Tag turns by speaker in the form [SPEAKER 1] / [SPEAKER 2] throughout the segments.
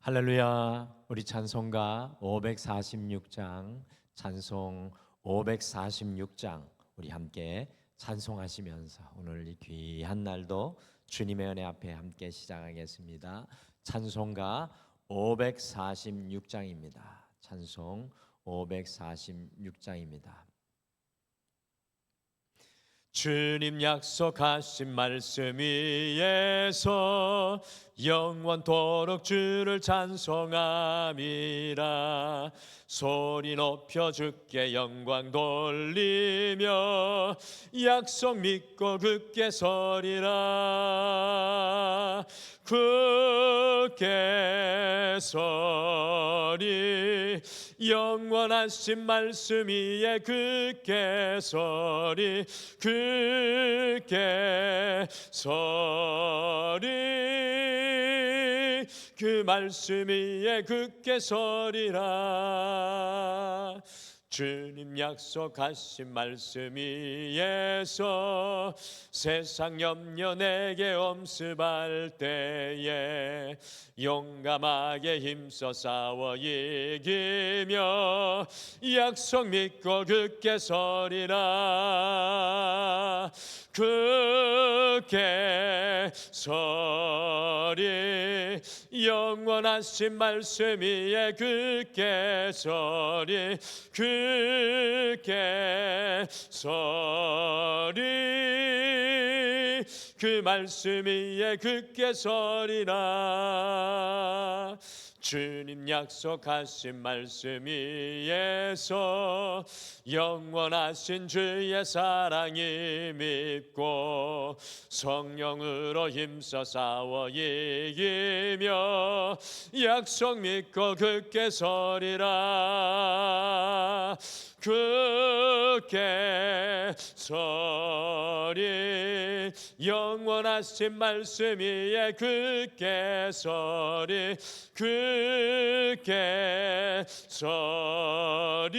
[SPEAKER 1] 할렐루야. 우리 찬송가 546장, 찬송 546장 우리 함께 찬송하시면서 오늘 이 귀한 날도 주님의 은혜 앞에 함께 시작하겠습니다. 찬송가 546장입니다. 찬송 546장입니다. 주님 약속하신 말씀 위에서 영원토록 주를 찬송함이라. 소리 높여 주께 영광 돌리며 약속 믿고 굳게 서리라. 굳게 서리 영원하신 말씀 위에 굳게 서리. 굳게 서리 그 말씀 위에 굳게 서리라. 주님 약속하신 말씀 위에서 세상 염려 내게 엄습할 때에 용감하게 힘써 싸워 이기며 약속 믿고 굳게 서리라. 굳게 서리 영원하신 말씀 위에 굳게 서리. 굳게 서리 그 말씀 위에 굳게 서리라. 주님 약속하신 말씀 위에서 영원하신 주의 사랑이 믿고 성령으로 힘써 싸워 이기며 약속 믿고 굳게 서리라. 굳게 서리 영원하신 말씀 위에 굳게 서리. 굳게 서리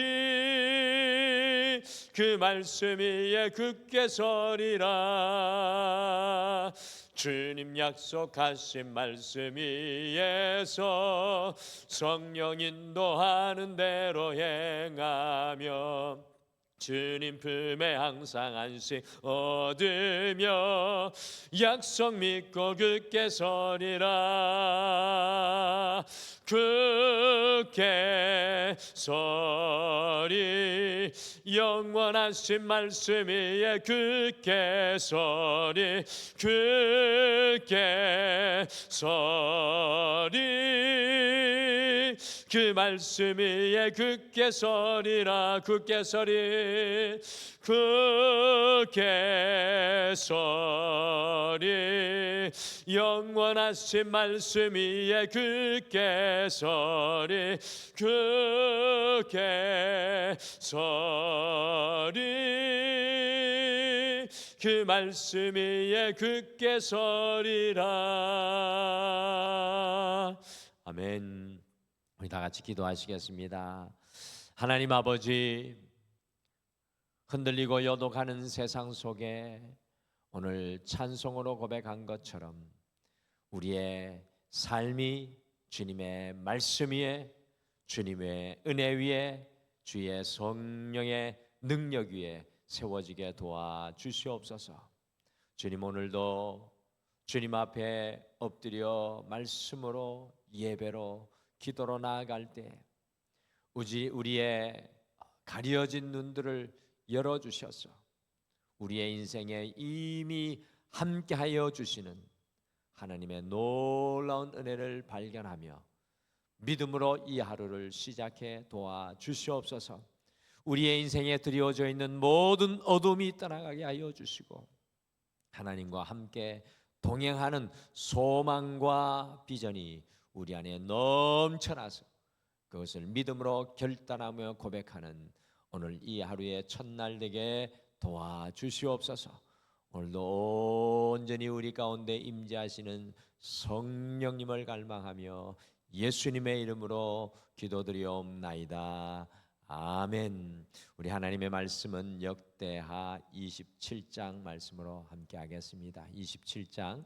[SPEAKER 1] 그 말씀 위에 굳게 서리라. 주님 약속하신 말씀 위에서 성령 인도하는 대로 행하며 주님 품에 항상 안식 얻으며 약속 믿고 굳게 서리라. 굳게 서리 영원하신 말씀 위에 굳게 서리. 굳게 서리 그 말씀 위에 굳게 서리라. 굳게 서리. 굳게 서리 영원하신 말씀 위에 굳게 서리. 굳게 서리 그 말씀 위에 굳게 서리라. 아멘. 우리 다 같이 기도하시겠습니다. 하나님 아버지, 흔들리고 여도가는 세상 속에 오늘 찬송으로 고백한 것처럼 우리의 삶이 주님의 말씀 위에, 주님의 은혜 위에, 주의 성령의 능력 위에 세워지게 도와주시옵소서. 주님, 오늘도 주님 앞에 엎드려 말씀으로 예배로 기도로 나아갈 때 우리의 가려진 눈들을 열어주셔서 우리의 인생에 이미 함께하여 주시는 하나님의 놀라운 은혜를 발견하며 믿음으로 이 하루를 시작해 도와주시옵소서. 우리의 인생에 드리워져 있는 모든 어둠이 떠나가게 하여 주시고 하나님과 함께 동행하는 소망과 비전이 우리 안에 넘쳐나서 그것을 믿음으로 결단하며 고백하는 오늘 이 하루의 첫날 되게 도와주시옵소서. 오늘도 온전히 우리 가운데 임재하시는 성령님을 갈망하며 예수님의 이름으로 기도드리옵나이다. 아멘. 우리 하나님의 말씀은 역대하 27장 말씀으로 함께 하겠습니다. 27장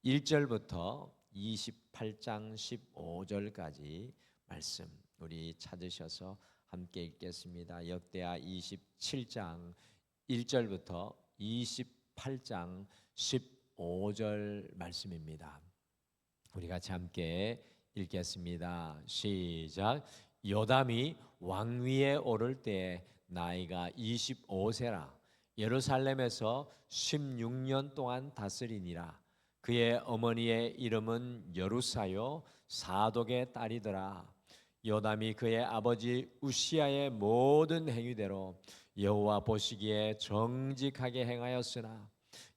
[SPEAKER 1] 1절부터 28장 15절까지 말씀 우리 찾으셔서 함께 읽겠습니다. 역대하 27장 1절부터 28장 15절 말씀입니다. 우리 같이 함께 읽겠습니다. 시작. 요담이 왕위에 오를 때 나이가 25세라 예루살렘에서 16년 동안 다스리니라. 그의 어머니의 이름은 여루사요 사독의 딸이더라. 요담이 그의 아버지 우시야의 모든 행위대로 여호와 보시기에 정직하게 행하였으나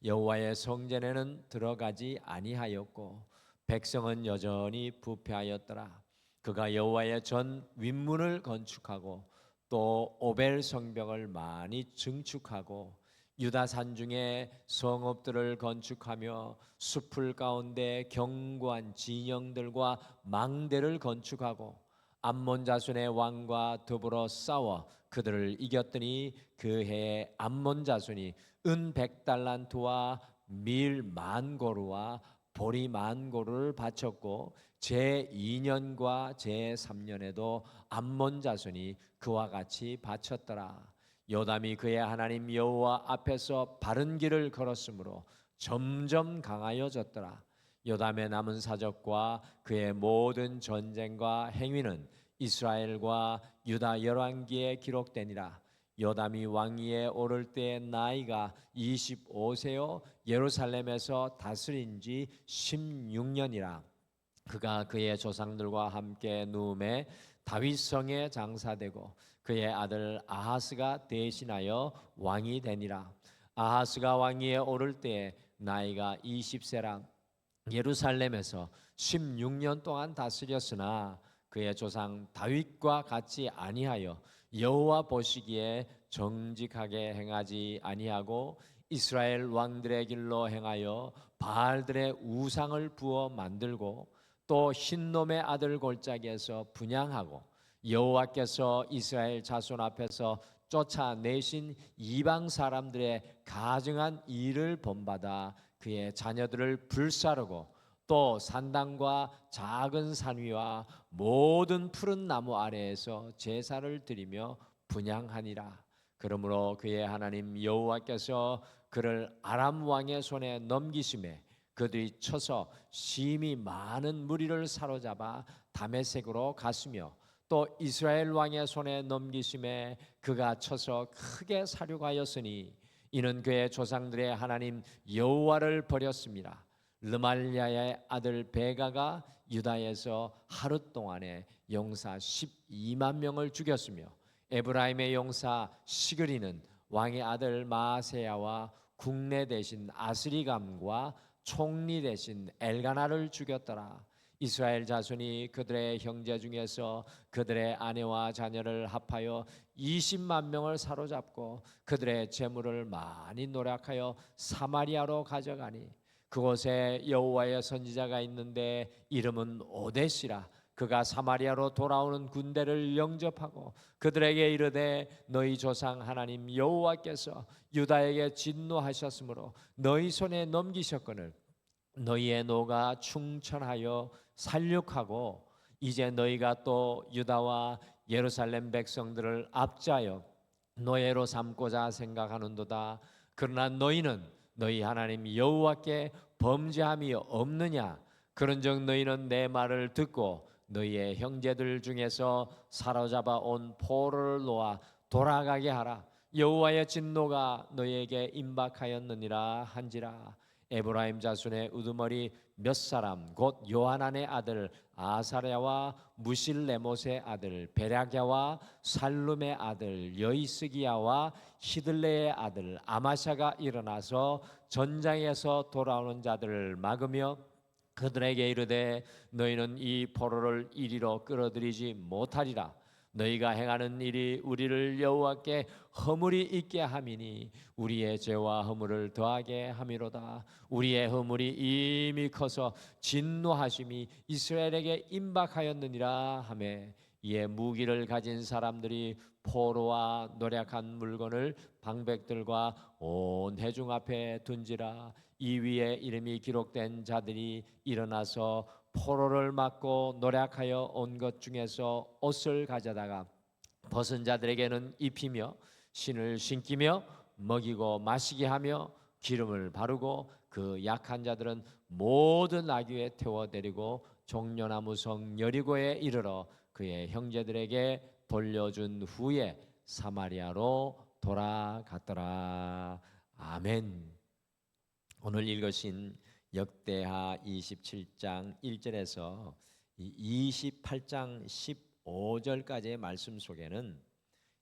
[SPEAKER 1] 여호와의 성전에는 들어가지 아니하였고 백성은 여전히 부패하였더라. 그가 여호와의 전 윗문을 건축하고 또 오벨 성벽을 많이 증축하고 유다 산중에 성읍들을 건축하며 숲을 가운데 견고한 진영들과 망대를 건축하고 암몬 자손의 왕과 더불어 싸워 그들을 이겼더니 그 해에 암몬 자손이 은 100달란트와 밀 10,000고루와 보리 10,000고루를 바쳤고 제2년과 제3년에도 암몬 자손이 그와 같이 바쳤더라. 요담이 그의 하나님 여호와 앞에서 바른 길을 걸었으므로 점점 강하여졌더라. 요담의 남은 사적과 그의 모든 전쟁과 행위는 이스라엘과 유다 열왕기에 기록되니라. 요담이 왕위에 오를 때 나이가 25세요 예루살렘에서 다스린 지 16년이라. 그가 그의 조상들과 함께 누움에 다윗성에 장사되고 그의 아들 아하스가 대신하여 왕이 되니라. 아하스가 왕위에 오를 때 나이가 20세라 예루살렘에서 16년 동안 다스렸으나 그의 조상 다윗과 같이 아니하여 여호와 보시기에 정직하게 행하지 아니하고 이스라엘 왕들의 길로 행하여 바알들의 우상을 부어 만들고 또 흰놈의 아들 골짜기에서 분향하고 여호와께서 이스라엘 자손 앞에서 쫓아내신 이방 사람들의 가증한 일을 본받아 그의 자녀들을 불사르고 또 산당과 작은 산 위와 모든 푸른 나무 아래에서 제사를 드리며 분향하니라. 그러므로 그의 하나님 여호와께서 그를 아람 왕의 손에 넘기심에 그들이 쳐서 심히 많은 무리를 사로잡아 다메섹으로 갔으며 또 이스라엘 왕의 손에 넘기심에 그가 쳐서 크게 사륙하였으니 이는 그의 조상들의 하나님 여호와를 버렸습니다. 르말랴의 아들 베가가 유다에서 하루 동안에 용사 12만 명을 죽였으며 에브라임의 용사 시그리는 왕의 아들 마세야와 국내 대신 아스리감과 총리 대신 엘가나를 죽였더라. 이스라엘 자손이 그들의 형제 중에서 그들의 아내와 자녀를 합하여 20만 명을 사로잡고 그들의 재물을 많이 노력하여 사마리아로 가져가니 그곳에 여호와의 선지자가 있는데 이름은 오뎃이라. 그가 사마리아로 돌아오는 군대를 영접하고 그들에게 이르되 너희 조상 하나님 여호와께서 유다에게 진노하셨으므로 너희 손에 넘기셨거늘 너희의 노가 충천하여 살육하고 이제 너희가 또 유다와 예루살렘 백성들을 압제하여 노예로 삼고자 생각하는도다. 그러나 너희는 너희 하나님 여호와께 범죄함이 없느냐? 그런즉 너희는 내 말을 듣고 너희의 형제들 중에서 사로잡아 온 포로를 놓아 돌아가게 하라. 여호와의 진노가 너희에게 임박하였느니라 한지라. 에브라임 자손의 우두머리 몇 사람 곧 요하난의 아들 아사랴와 무실레못의 아들 베랴갸와 살룸의 아들 여이스기야와 히들레의 아들 아마샤가 일어나서 전장에서 돌아오는 자들을 막으며 그들에게 이르되 너희는 이 포로를 이리로 끌어들이지 못하리라. 너희가 행하는 일이 우리를 여호와께 허물이 있게 함이니 우리의 죄와 허물을 더하게 함이로다. 우리의 허물이 이미 커서 진노하심이 이스라엘에게 임박하였느니라 하매 이에 무기를 가진 사람들이 포로와 노략한 물건을 방백들과 온 회중 앞에 둔지라. 이 위에 이름이 기록된 자들이 일어나서 포로를 맞고 노략하여 온 것 중에서 옷을 가져다가 벗은 자들에게는 입히며 신을 신기며 먹이고 마시게 하며 기름을 바르고 그 약한 자들은 모든 나귀에 태워 데리고 종려나무 성 여리고에 이르러 그의 형제들에게 돌려준 후에 사마리아로 돌아갔더라. 아멘. 오늘 읽으신 역대하 27장 1절에서 28장 15절까지의 말씀 속에는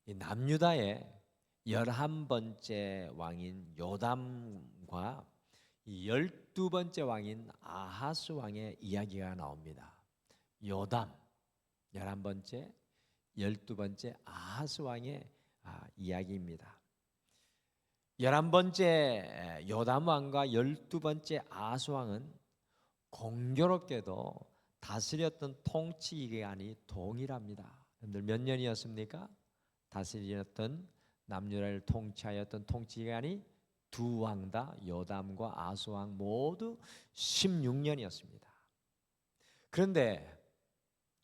[SPEAKER 1] 남유다의 11번째 왕인 요담과 12번째 왕인 아하스 왕의 이야기가 나옵니다. 요담 11번째, 12번째 아하스 왕의 이야기입니다. 11번째 요담 왕과 12번째 아하스 왕은 공교롭게도 다스렸던 통치 기간이 동일합니다. 여러분들 몇 년이었습니까? 다스렸던 남유다를 통치하였던 통치 기간이 두 왕 다 요담과 아하스 왕 모두 16년이었습니다. 그런데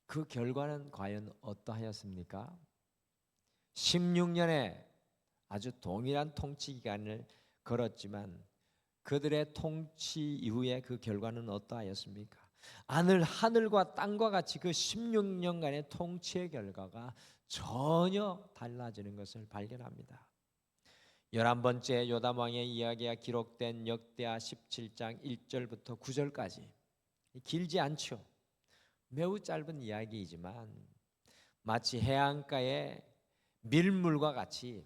[SPEAKER 1] 그 결과는 과연 어떠하였습니까? 16년에 아주 동일한 통치 기간을 걸었지만 그들의 통치 이후에 그 결과는 어떠하였습니까? 하늘과 땅과 같이 그 16년간의 통치의 결과가 전혀 달라지는 것을 발견합니다. 11번째 요담 왕의 이야기가 기록된 역대하 17장 1절부터 9절까지 길지 않죠. 매우 짧은 이야기이지만 마치 해안가의 밀물과 같이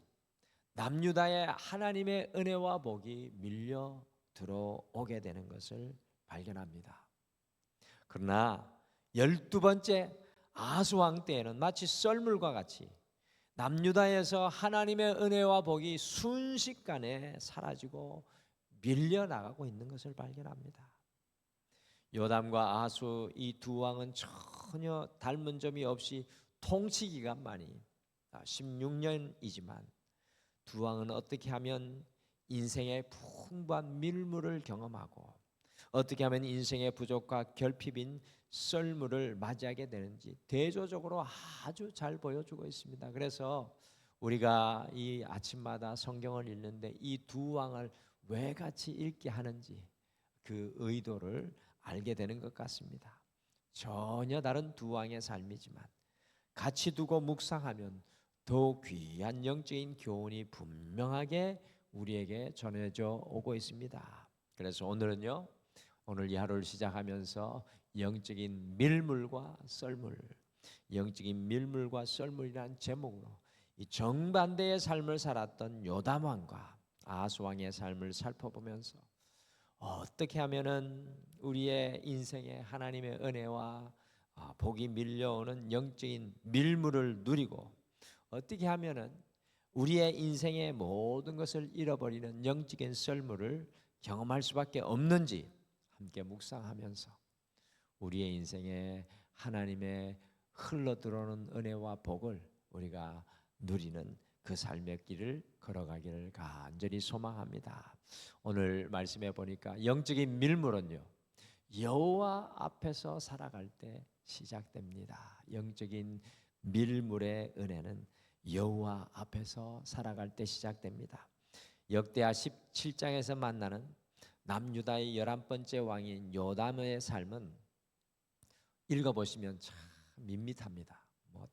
[SPEAKER 1] 남유다의 하나님의 은혜와 복이 밀려 들어오게 되는 것을 발견합니다. 그러나 12번째 아하스 왕 때에는 마치 썰물과 같이 남유다에서 하나님의 은혜와 복이 순식간에 사라지고 밀려나가고 있는 것을 발견합니다. 요담과 아하스 이 두 왕은 전혀 닮은 점이 없이 통치 기간만이 16년이지만 두 왕은 어떻게 하면 인생의 풍부한 밀물을 경험하고 어떻게 하면 인생의 부족과 결핍인 썰물을 맞이하게 되는지 대조적으로 아주 잘 보여주고 있습니다. 그래서 우리가 이 아침마다 성경을 읽는데 이 두 왕을 왜 같이 읽게 하는지 그 의도를 알게 되는 것 같습니다. 전혀 다른 두 왕의 삶이지만 같이 두고 묵상하면 더욱 귀한 영적인 교훈이 분명하게 우리에게 전해져 오고 있습니다. 그래서 오늘은요, 오늘 이 하루를 시작하면서 영적인 밀물과 썰물, 영적인 밀물과 썰물이라는 제목으로 이 정반대의 삶을 살았던 요담 왕과 아하스 왕의 삶을 살펴보면서 어떻게 하면은 우리의 인생에 하나님의 은혜와 복이 밀려오는 영적인 밀물을 누리고 어떻게 하면은 우리의 인생의 모든 것을 잃어버리는 영적인 썰물을 경험할 수밖에 없는지 함께 묵상하면서 우리의 인생에 하나님의 흘러들어오는 은혜와 복을 우리가 누리는 그 삶의 길을 걸어가기를 간절히 소망합니다. 오늘 말씀해 보니까 영적인 밀물은요, 여호와 앞에서 살아갈 때 시작됩니다. 영적인 밀물의 은혜는 여호와 앞에서 살아갈 때 시작됩니다. 역대하 17장에서 만나는 남유다의 11번째 왕인 요담의 삶은 읽어보시면 참 밋밋합니다.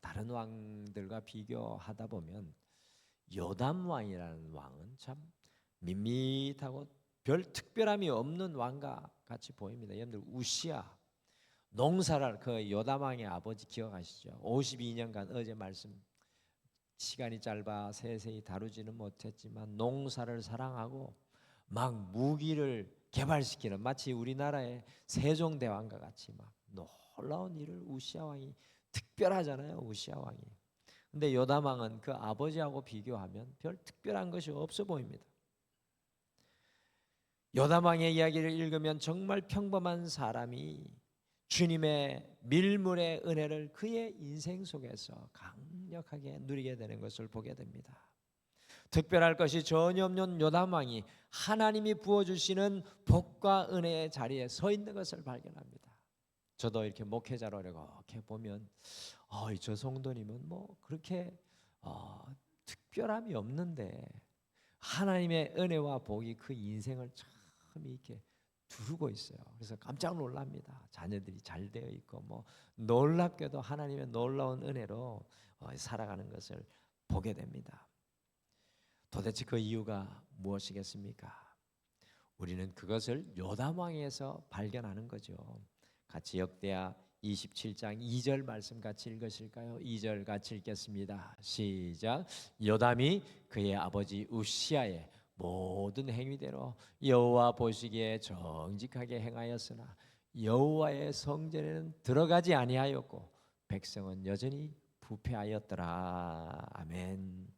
[SPEAKER 1] 다른 왕들과 비교하다 보면 요담 왕이라는 왕은 참 밋밋하고 별 특별함이 없는 왕과 같이 보입니다. 여러분들 우시야 농사를 그 요담 왕의 아버지 기억하시죠? 52년간 어제 말씀 시간이 짧아 세세히 다루지는 못했지만 농사를 사랑하고 막 무기를 개발시키는 마치 우리나라의 세종대왕과 같이 막 놀라운 일을 우시야 왕이 특별하잖아요. 우시야 왕이. 근데 요담 왕은 그 아버지하고 비교하면 별 특별한 것이 없어 보입니다. 요담 왕의 이야기를 읽으면 정말 평범한 사람이 주님의 밀물의 은혜를 그의 인생 속에서 강력하게 누리게 되는 것을 보게 됩니다. 특별할 것이 전혀 없는 요담 왕이 하나님이 부어주시는 복과 은혜의 자리에 서 있는 것을 발견합니다. 저도 이렇게 목회자로 이렇게 보면 저 성도님은 뭐 그렇게 특별함이 없는데 하나님의 은혜와 복이 그 인생을 참 이렇게 두르고 있어요. 그래서 깜짝 놀랍니다. 자녀들이 잘 되어 있고 뭐 놀랍게도 하나님의 놀라운 은혜로 살아가는 것을 보게 됩니다. 도대체 그 이유가 무엇이겠습니까? 우리는 그것을 요담 왕에서 발견하는 거죠. 같이 역대하 27장 2절 말씀 같이 읽으실까요? 2절 같이 읽겠습니다. 시작. 요담이 그의 아버지 우시아의 모든 행위대로 여호와 보시기에 정직하게 행하였으나 여호와의 성전에는 들어가지 아니하였고 백성은 여전히 부패하였더라. 아멘.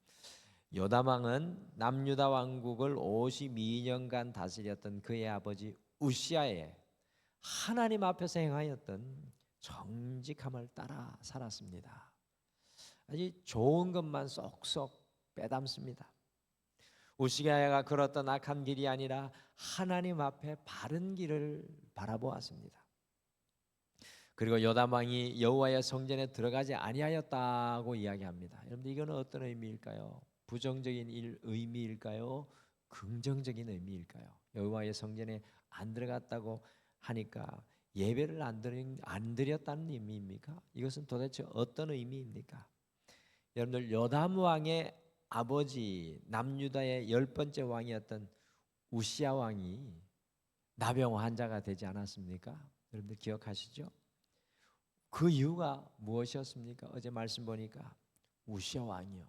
[SPEAKER 1] 요담 왕은 남유다 왕국을 52년간 다스렸던 그의 아버지 우시아의 하나님 앞에서 행하였던 정직함을 따라 살았습니다. 아주 좋은 것만 쏙쏙 빼닮습니다. 우시아가 걸었던 악한 길이 아니라 하나님 앞에 바른 길을 바라보았습니다. 그리고 요담 왕이 여호와의 성전에 들어가지 아니하였다고 이야기합니다. 여러분들 이거는 어떤 의미일까요? 부정적인 의미일까요? 긍정적인 의미일까요? 여호와의 성전에 안 들어갔다고 하니까 예배를 안 드렸다는 의미입니까? 이것은 도대체 어떤 의미입니까? 여러분들 요담 왕의 아버지 남유다의 10번째 왕이었던 우시아 왕이 나병 환자가 되지 않았습니까? 여러분들 기억하시죠? 그 이유가 무엇이었습니까? 어제 말씀 보니까 우시아 왕이요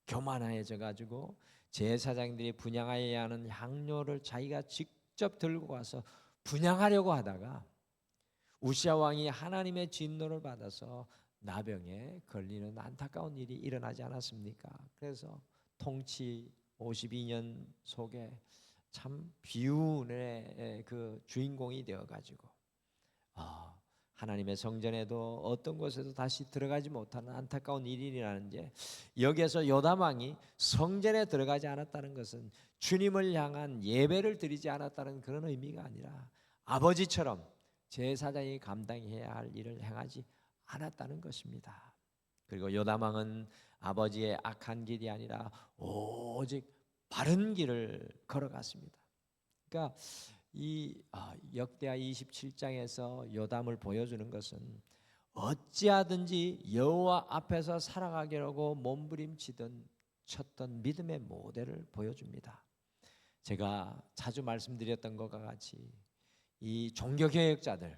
[SPEAKER 1] 교만해져 가지고 제사장들이 분향하여야 하는 향료를 자기가 직접 들고 가서 분향하려고 하다가 우시아 왕이 하나님의 진노를 받아서 나병에 걸리는 안타까운 일이 일어나지 않았습니까? 그래서 통치 52년 속에 참 비운의 그 주인공이 되어가지고 하나님의 성전에도 어떤 곳에도 다시 들어가지 못하는 안타까운 일이 일어나는데, 여기에서 요담 왕이 성전에 들어가지 않았다는 것은 주님을 향한 예배를 드리지 않았다는 그런 의미가 아니라 아버지처럼 제사장이 감당해야 할 일을 행하지 않았다는 것입니다. 그리고 요담 왕은 아버지의 악한 길이 아니라 오직 바른 길을 걸어갔습니다. 그러니까 이 역대하 27장에서 요담을 보여주는 것은 어찌하든지 여호와 앞에서 살아가기라고 쳤던 믿음의 모델을 보여줍니다. 제가 자주 말씀드렸던 것과 같이 이 종교개혁자들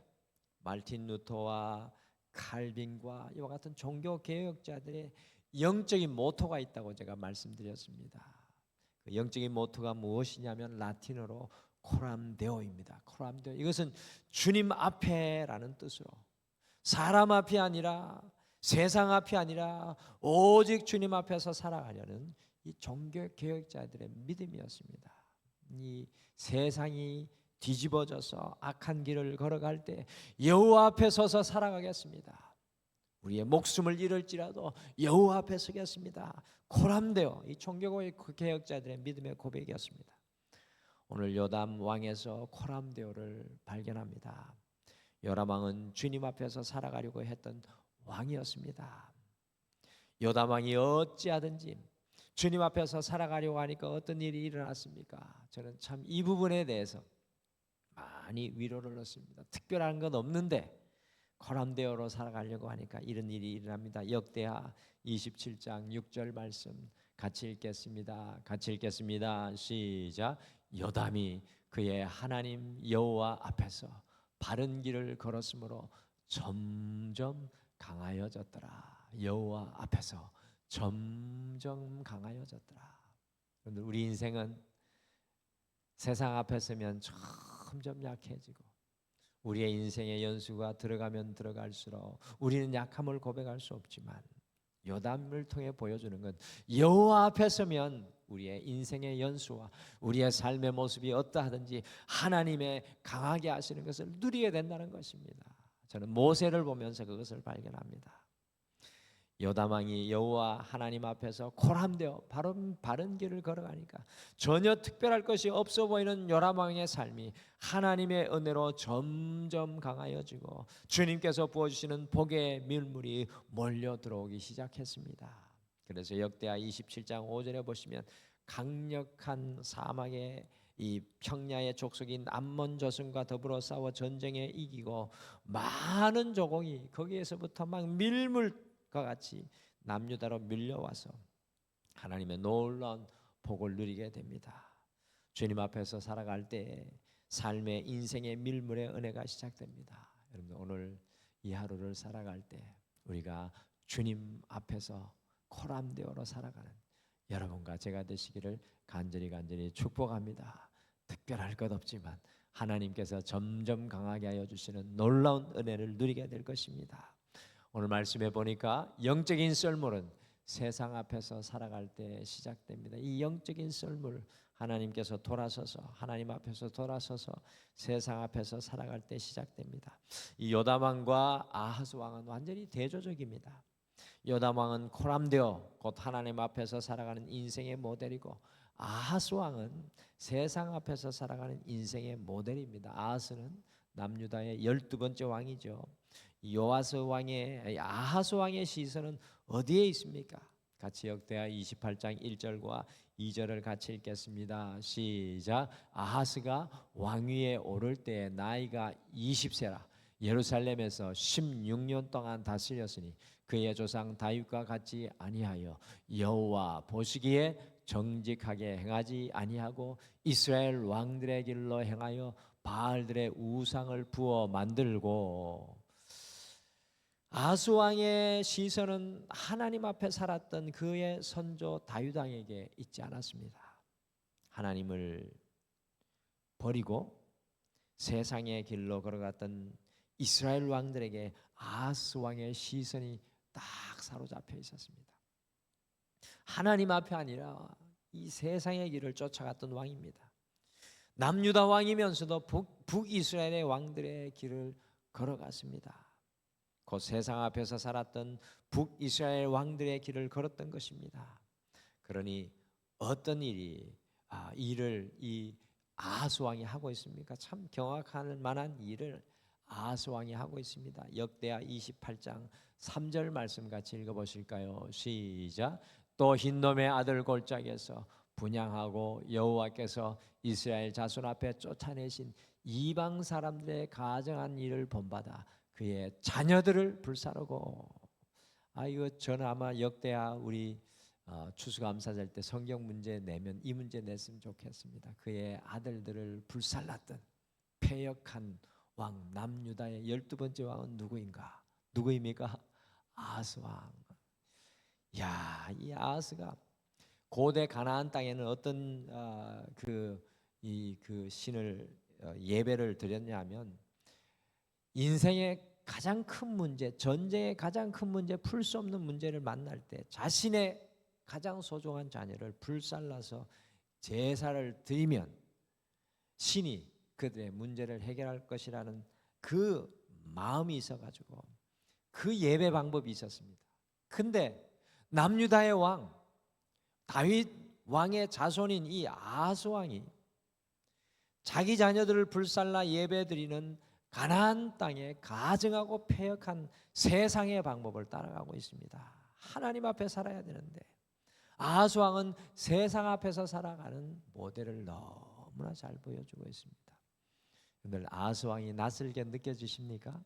[SPEAKER 1] 말틴 루터와 칼빈과 이와 같은 종교개혁자들의 영적인 모토가 있다고 제가 말씀드렸습니다. 그 영적인 모토가 무엇이냐면 라틴어로 코람데오입니다. 코람데오, 이것은 주님 앞에라는 뜻으로 사람 앞이 아니라 세상 앞이 아니라 오직 주님 앞에서 살아가려는 이 종교개혁자들의 믿음이었습니다. 이 세상이 뒤집어져서 악한 길을 걸어갈 때 여호와 앞에 서서 살아가겠습니다. 우리의 목숨을 잃을지라도 여호와 앞에 서겠습니다. 코람데오, 이 종교개혁자들의 믿음의 고백이었습니다. 오늘 요담 왕에서 코람데오를 발견합니다. 요담 왕은 주님 앞에서 살아가려고 했던 왕이었습니다. 요담 왕이 어찌하든지 주님 앞에서 살아가려고 하니까 어떤 일이 일어났습니까? 저는 참 이 부분에 대해서 많이 위로를 얻습니다. 특별한 건 없는데 코람데오로 살아가려고 하니까 이런 일이 일어납니다. 역대하 27장 6절 말씀 같이 읽겠습니다. 같이 읽겠습니다. 시작. 요담이 그의 하나님 여호와 앞에서 바른 길을 걸었으므로 점점 강하여졌더라. 여호와 앞에서 점점 강하여졌더라. 우리 인생은 세상 앞에 서면 점점 약해지고 우리의 인생의 연수가 들어가면 들어갈수록 우리는 약함을 고백할 수 없지만 요담을 통해 보여주는 건 여호와 앞에 서면 우리의 인생의 연수와 우리의 삶의 모습이 어떠하든지 하나님의 강하게 하시는 것을 누리게 된다는 것입니다. 저는 모세를 보면서 그것을 발견합니다. 요담 왕이 여호와 하나님 앞에서 고람되어 바른 길을 걸어가니까 전혀 특별할 것이 없어 보이는 요람 왕의 삶이 하나님의 은혜로 점점 강하여지고 주님께서 부어주시는 복의 밀물이 몰려 들어오기 시작했습니다. 그래서 역대하 27장 5절에 보시면 강력한 사막의 이 평야의 족속인 암몬 저승과 더불어 싸워 전쟁에 이기고 많은 조공이 거기에서부터 막 밀물과 같이 남유다로 밀려와서 하나님의 놀라운 복을 누리게 됩니다. 주님 앞에서 살아갈 때 삶의 인생의 밀물의 은혜가 시작됩니다. 여러분 오늘 이 하루를 살아갈 때 우리가 주님 앞에서 코람데오로 살아가는 여러분과 제가 되시기를 간절히 축복합니다. 특별할 것 없지만 하나님께서 점점 강하게 하여 주시는 놀라운 은혜를 누리게 될 것입니다. 오늘 말씀해 보니까 영적인 썰물은 세상 앞에서 살아갈 때 시작됩니다. 이 영적인 썰물 하나님께서 돌아서서 하나님 앞에서 돌아서서 세상 앞에서 살아갈 때 시작됩니다. 이 요담 왕과 아하스 왕은 완전히 대조적입니다. 요담 왕은 코람되어 곧 하나님 앞에서 살아가는 인생의 모델이고 아하스 왕은 세상 앞에서 살아가는 인생의 모델입니다. 아하스는 남유다의 12번째 왕이죠. 아하스 왕의 시선은 어디에 있습니까? 같이 역대하 28장 1절과 2절을 같이 읽겠습니다. 시작. 아하스가 왕위에 오를 때 나이가 20세라 예루살렘에서 16년 동안 다스렸으니 그의 조상 다윗과 같이 아니하여 여호와 보시기에 정직하게 행하지 아니하고 이스라엘 왕들의 길로 행하여 바알들의 우상을 부어 만들고. 아하스 왕의 시선은 하나님 앞에 살았던 그의 선조 다윗 왕에게 있지 않았습니다. 하나님을 버리고 세상의 길로 걸어갔던 이스라엘 왕들에게 아하스 왕의 시선이 딱 사로잡혀 있었습니다. 하나님 앞에 아니라 이 세상의 길을 쫓아갔던 왕입니다. 남유다 왕이면서도 북이스라엘의 왕들의 길을 걸어갔습니다. 그 세상 앞에서 살았던 북이스라엘 왕들의 길을 걸었던 것입니다. 그러니 어떤 일을 이 아하스 왕이 하고 있습니까? 참 경악할 만한 일을 아하스 왕이 하고 있습니다. 역대하 28장 3절 말씀 같이 읽어보실까요? 시작. 또 흰놈의 아들 골짜기에서 분향하고 여호와께서 이스라엘 자손 앞에 쫓아내신 이방 사람들의 가정한 일을 본받아 그의 자녀들을 불사르고. 이거 저는 아마 역대하 우리 추수감사절 때 성경 문제 내면 이 문제 냈으면 좋겠습니다. 그의 아들들을 불살랐던 패역한 왕 남유다의 12번째 왕은 누구입니까? 아하스 왕. 이 아하스가 고대 가나안 땅에는 어떤 신을 예배를 드렸냐면 인생의 가장 큰 문제, 전쟁의 가장 큰 문제, 풀 수 없는 문제를 만날 때 자신의 가장 소중한 자녀를 불살라서 제사를 드리면 신이 그들의 문제를 해결할 것이라는 그 마음이 있어가지고 그 예배 방법이 있었습니다. 근데 남유다의 왕 다윗 왕의 자손인 이 아하스 왕이 자기 자녀들을 불살라 예배드리는 가나안 땅에 가증하고 패역한 세상의 방법을 따라가고 있습니다. 하나님 앞에 살아야 되는데 아하스 왕은 세상 앞에서 살아가는 모델을 너무나 잘 보여주고 있습니다. 오늘 아하스 왕이 낯설게 느껴지십니까?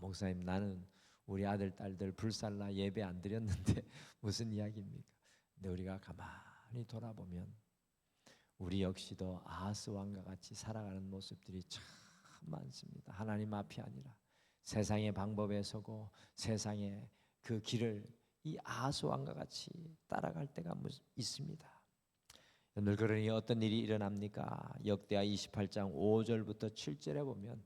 [SPEAKER 1] 목사님, 나는 우리 아들 딸들 불살라 예배 안 드렸는데 무슨 이야기입니까? 근데 우리가 가만히 돌아보면 우리 역시도 아하스 왕과 같이 살아가는 모습들이 참 많습니다. 하나님 앞이 아니라 세상의 방법에 서고 세상의 그 길을 이 아하스 왕과 같이 따라갈 때가 있습니다. 오늘 그러니 어떤 일이 일어납니까? 역대하 28장 5절부터 7절에 보면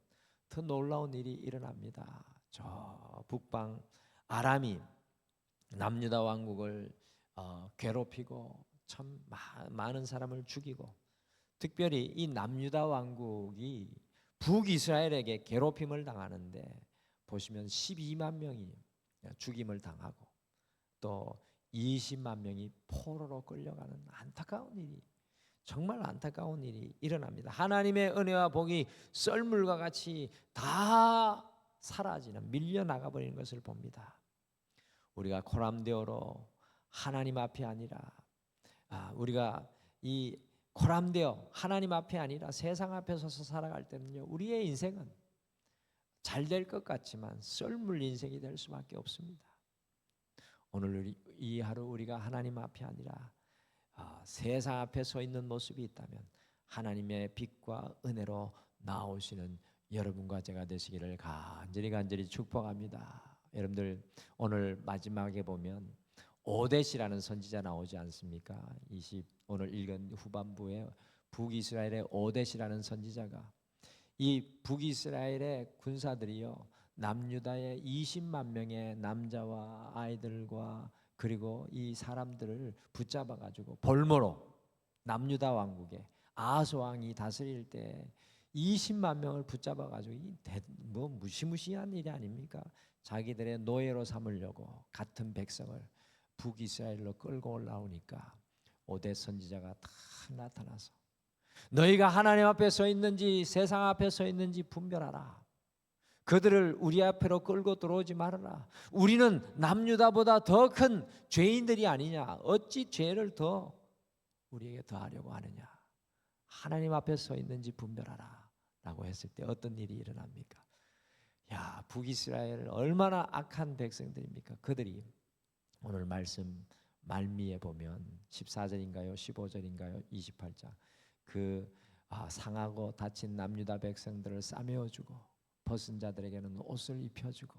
[SPEAKER 1] 더 놀라운 일이 일어납니다. 저 북방 아람이 남유다 왕국을 괴롭히고 참 많은 사람을 죽이고, 특별히 이 남유다 왕국이 북이스라엘에게 괴롭힘을 당하는데 보시면 12만 명이 죽임을 당하고 또 20만 명이 포로로 끌려가는 안타까운 일이, 정말 안타까운 일이 일어납니다. 하나님의 은혜와 복이 썰물과 같이 다 사라지는, 밀려나가 버리는 것을 봅니다. 우리가 코람데오로 하나님 앞이 아니라 우리가 이 코람데오 하나님 앞이 아니라 세상 앞에 서서 살아갈 때는요, 우리의 인생은 잘 될 것 같지만 썰물 인생이 될 수밖에 없습니다. 오늘 이 하루 우리가 하나님 앞이 아니라 세상 앞에 서 있는 모습이 있다면 하나님의 빛과 은혜로 나오시는 여러분과 제가 되시기를 간절히 축복합니다. 여러분들 오늘 마지막에 보면 오뎃이라는 선지자 나오지 않습니까? 오늘 읽은 후반부에 북이스라엘의 오뎃이라는 선지자가, 이 북이스라엘의 군사들이요, 남유다의 20만 명의 남자와 아이들과 그리고 이 사람들을 붙잡아 가지고 볼모로, 남유다 왕국에 아하스 왕이 다스릴 때 20만 명을 붙잡아 가지고 뭐 무시무시한 일이 아닙니까? 자기들의 노예로 삼으려고 같은 백성을 북이스라엘로 끌고 올라오니까 오뎃 선지자가 다 나타나서 너희가 하나님 앞에 서 있는지 세상 앞에 서 있는지 분별하라. 그들을 우리 앞으로 끌고 들어오지 말아라. 우리는 남유다보다 더 큰 죄인들이 아니냐. 어찌 죄를 더 우리에게 더하려고 하느냐. 하나님 앞에 서 있는지 분별하라 라고 했을 때 어떤 일이 일어납니까? 야, 북이스라엘 얼마나 악한 백성들입니까? 그들이 오늘 말씀 말미에 보면 14절인가요? 15절인가요? 28장 상하고 다친 남유다 백성들을 싸매어주고 벗은 자들에게는 옷을 입혀주고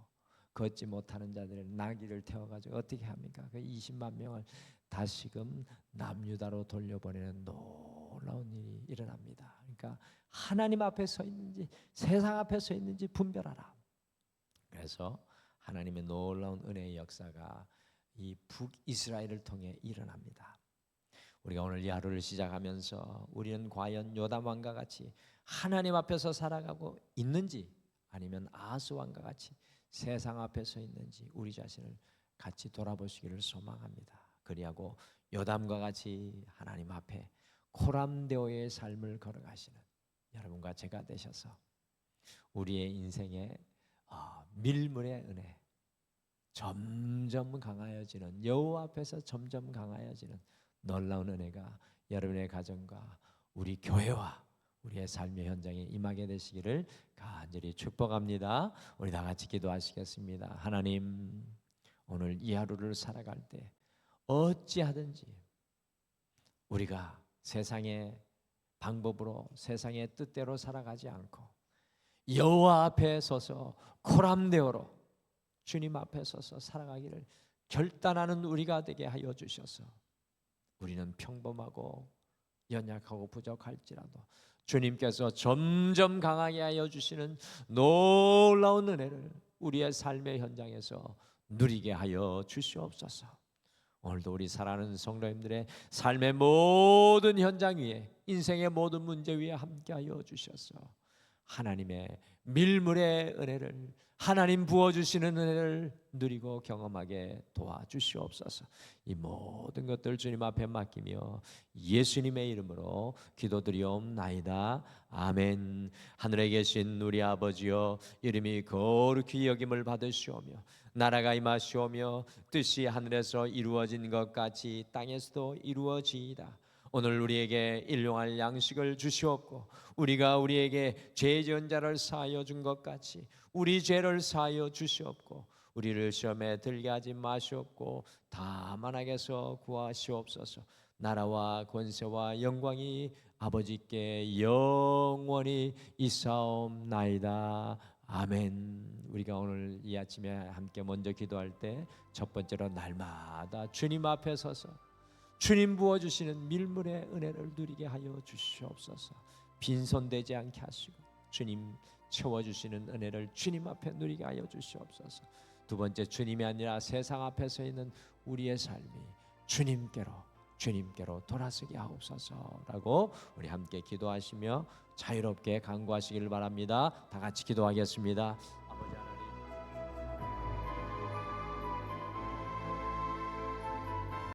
[SPEAKER 1] 걷지 못하는 자들은 나귀를 태워가지고 어떻게 합니까? 그 20만 명을 다시금 남유다로 돌려보내는 놀라운 일이 일어납니다. 그러니까 하나님 앞에 서 있는지 세상 앞에 서 있는지 분별하라. 그래서 하나님의 놀라운 은혜의 역사가 이 북이스라엘을 통해 일어납니다. 우리가 오늘 이 하루를 시작하면서 우리는 과연 요담 왕과 같이 하나님 앞에서 살아가고 있는지, 아니면 아하스 왕과 같이 세상 앞에 서 있는지 우리 자신을 같이 돌아보시기를 소망합니다. 그리하고 요담과 같이 하나님 앞에 코람데오의 삶을 걸어가시는 여러분과 제가 되셔서 우리의 인생의 밀물의 은혜, 점점 강하여지는, 여호와 앞에서 점점 강하여지는 놀라운 은혜가 여러분의 가정과 우리 교회와 우리의 삶의 현장에 임하게 되시기를 간절히 축복합니다. 우리 다 같이 기도하시겠습니다. 하나님, 오늘 이 하루를 살아갈 때 어찌하든지 우리가 세상의 방법으로 세상의 뜻대로 살아가지 않고 여호와 앞에 서서 코람데오로 주님 앞에 서서 살아가기를 결단하는 우리가 되게 하여 주셔서 우리는 평범하고 연약하고 부족할지라도 주님께서 점점 강하게 하여 주시는 놀라운 은혜를 우리의 삶의 현장에서 누리게 하여 주시옵소서. 오늘도 우리 사랑하는 성도님들의 삶의 모든 현장 위에, 인생의 모든 문제 위에 함께하여 주셔서 하나님의 밀물의 은혜를, 하나님 부어주시는 은혜를 누리고 경험하게 도와주시옵소서. 이 모든 것들 주님 앞에 맡기며 예수님의 이름으로 기도드리옵나이다. 아멘. 하늘에 계신 우리 아버지여, 이름이 거룩히 여김을 받으시오며 나라가 임하시오며 뜻이 하늘에서 이루어진 것 같이 땅에서도 이루어지이다. 오늘 우리에게 일용할 양식을 주시옵고 우리가 우리에게 죄 지은 자를 사하여 준 것 같이 우리 죄를 사하여 주시옵고 우리를 시험에 들게 하지 마시옵고 다만 악에서 구하시옵소서. 나라와 권세와 영광이 아버지께 영원히 있사옵나이다. 아멘. 우리가 오늘 이 아침에 함께 먼저 기도할 때 첫 번째로 날마다 주님 앞에 서서 주님 부어주시는 밀물의 은혜를 누리게 하여 주시옵소서. 빈손되지 않게 하시고 주님 채워주시는 은혜를 주님 앞에 누리게 하여 주시옵소서. 두 번째, 주님이 아니라 세상 앞에 서 있는 우리의 삶이 주님께로, 주님께로 돌아서게 하옵소서라고 우리 함께 기도하시며 자유롭게 간구하시기를 바랍니다. 다 같이 기도하겠습니다.